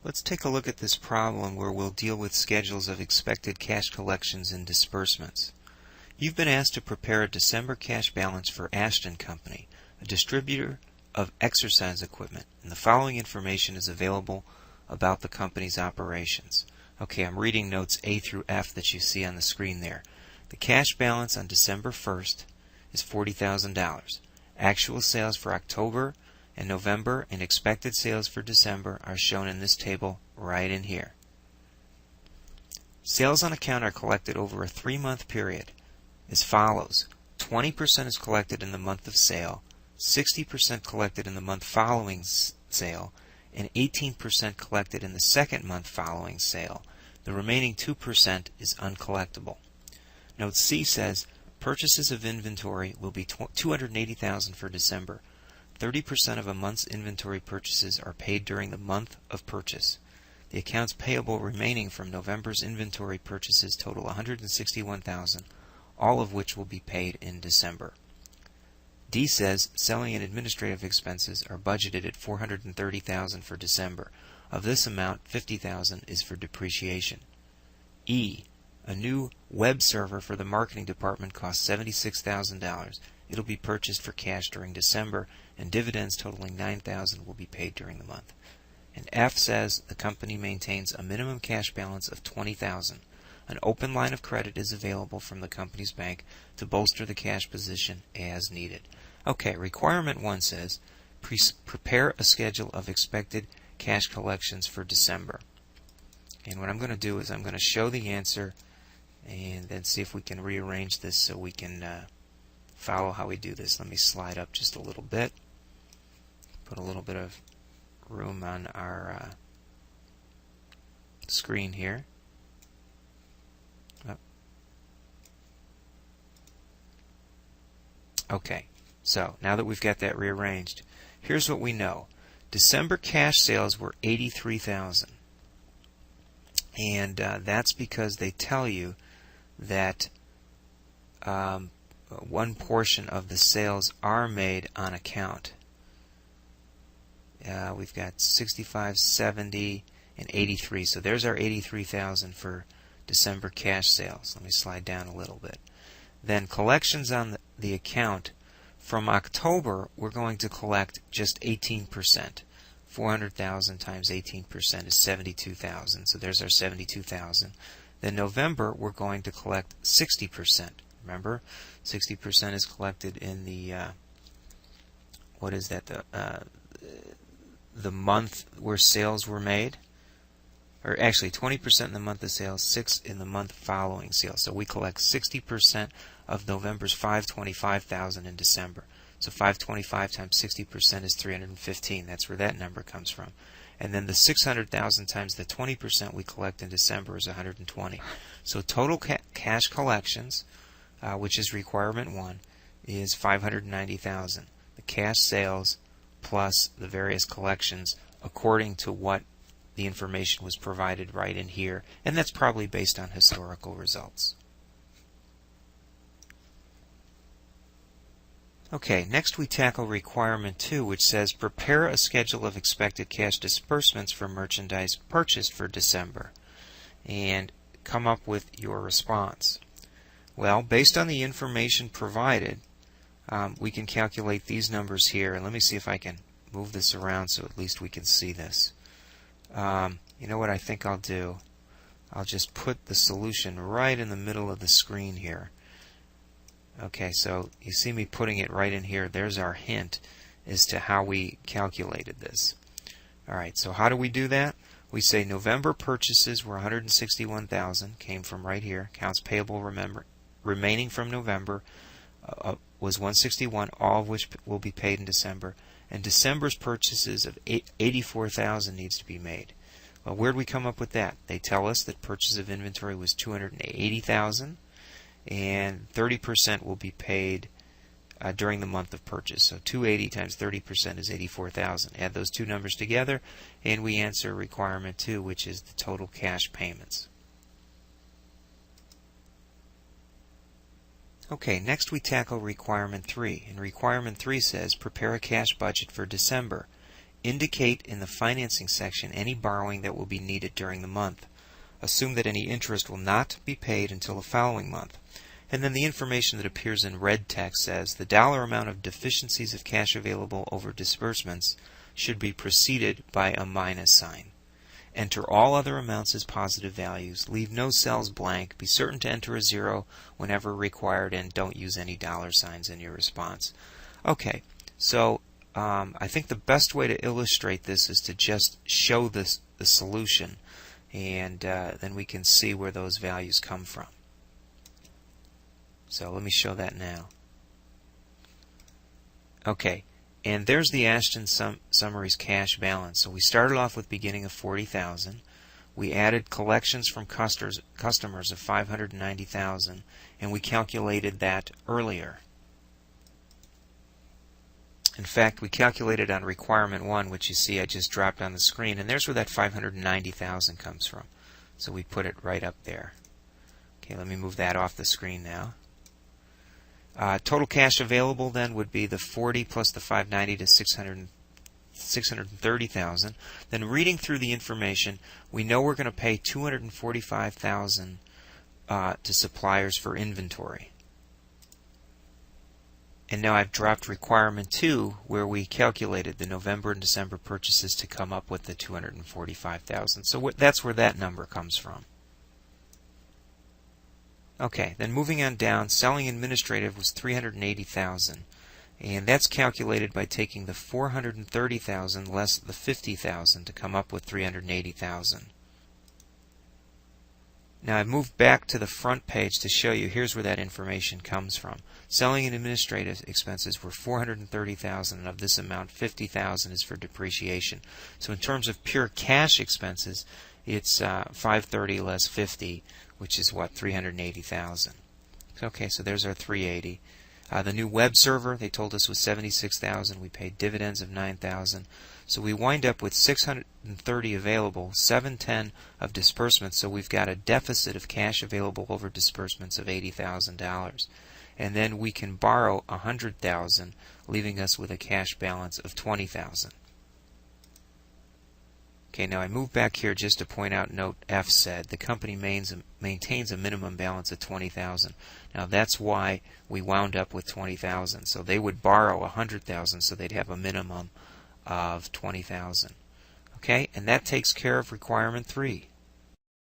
Let's take a look at this problem where we'll deal with schedules of expected cash collections and disbursements. You've been asked to prepare a December cash balance for Ashton Company, a distributor of exercise equipment, and the following information is available about the company's operations. Okay, I'm reading notes A through F that you see on the screen there. The cash balance on December 1st is $40,000. Actual sales for October and November and expected sales for December are shown in this table right in here. Sales on account are collected over a 3-month period as follows. 20% is collected in the month of sale, 60% collected in the month following sale, and 18% collected in the second month following sale. The remaining 2% is uncollectible. Note C says purchases of inventory will be $280,000 for December. 30% of a month's inventory purchases are paid during the month of purchase. The accounts payable remaining from November's inventory purchases total $161,000, all of which will be paid in December. D says selling and administrative expenses are budgeted at $430,000 for December. Of this amount, $50,000 is for depreciation. E, a new web server for the marketing department costs $76,000. It'll be purchased for cash during December, and dividends totaling $9,000 will be paid during the month. And F says the company maintains a minimum cash balance of $20,000. An open line of credit is available from the company's bank to bolster the cash position as needed. Okay, requirement 1 says prepare a schedule of expected cash collections for December. And what I'm going to do is I'm going to show the answer and then see if we can rearrange this so we can follow how we do this. Let me slide up just a little bit. Put a little bit of room on our screen here. Okay, so now that we've got that rearranged, here's what we know. December cash sales were $83,000. And that's because they tell you that one portion of the sales are made on account. We've got 65, 70, and 83. So there's our 83,000 for December cash sales. Let me slide down a little bit. Then collections on the account from October, we're going to collect just 18%. 400,000 times 18% is 72,000. So there's our 72,000. Then November, we're going to collect 60%. Remember, 60% is collected in the what is that? The month where sales were made, or actually 20% in the month of sales, 6% in the month following sales. So we collect 60% of November's $525,000 in December. So 525 times 60% is 315. That's where that number comes from. And then the 600,000 times the 20% we collect in December is 120. So total cash collections, which is requirement 1, is 590,000. The cash sales plus the various collections according to what the information was provided right in here, and that's probably based on historical results. Okay, next we tackle requirement 2, which says prepare a schedule of expected cash disbursements for merchandise purchased for December and come up with your response. Well, based on the information provided, we can calculate these numbers here, and let me see if I can move this around so at least we can see this. You know what I think I'll do? I'll just put the solution right in the middle of the screen here. Okay, so you see me putting it right in here. There's our hint as to how we calculated this. Alright, so how do we do that? We say November purchases were $161,000, came from right here. Accounts payable remaining from November was $161,000, all of which will be paid in December. And December's purchases of $84,000 needs to be made. Well, where did we come up with that? They tell us that purchase of inventory was $280,000, and 30% will be paid during the month of purchase. So 280 times 30% is 84,000. Add those two numbers together, and we answer requirement 2, which is the total cash payments. Okay, next we tackle requirement 3. And requirement 3 says prepare a cash budget for December indicate in the financing section any borrowing that will be needed during the month. Assume that any interest will not be paid until the following month. And then the information that appears in red text says the dollar amount of deficiencies of cash available over disbursements should be preceded by a minus sign. Enter all other amounts as positive values. Leave no cells blank. Be certain to enter a 0 whenever required, and don't use any dollar signs in your response. Okay, so I think the best way to illustrate this is to just show the solution, and then we can see where those values come from. So let me show that now. Okay, and there's the Ashton Summaries cash balance. So we started off with beginning of $40,000. We added collections from customers of $590,000, and we calculated that earlier. In fact, we calculated on requirement 1, which you see I just dropped on the screen, and there's where that $590,000 comes from. So we put it right up there. Okay, let me move that off the screen now. Total cash available then would be the 40 plus the 590 to 630,000. Then reading through the information, we know we're going to pay $245,000 to suppliers for inventory. And now I've dropped requirement 2, where we calculated the November and December purchases to come up with the $245,000. So that's where that number comes from. Okay, then moving on down, selling administrative was $380,000, and that's calculated by taking the $430,000 less the $50,000 to come up with $380,000. Now I've moved back to the front page to show you here's where that information comes from. Selling and administrative expenses were $430,000, and of this amount $50,000 is for depreciation. So in terms of pure cash expenses, it's $530 less $50, which is what, $380,000. Okay, so there's our $380. The new web server, they told us, was $76,000. We paid dividends of $9,000. So we wind up with $630 available, $710 of disbursements. So we've got a deficit of cash available over disbursements of $80,000. And then we can borrow $100,000, leaving us with a cash balance of $20,000. Okay, now I move back here just to point out note F said the company maintains a minimum balance of $20,000. Now that's why we wound up with $20,000. So they would borrow $100,000, so they'd have a minimum of $20,000. Okay, and that takes care of requirement 3.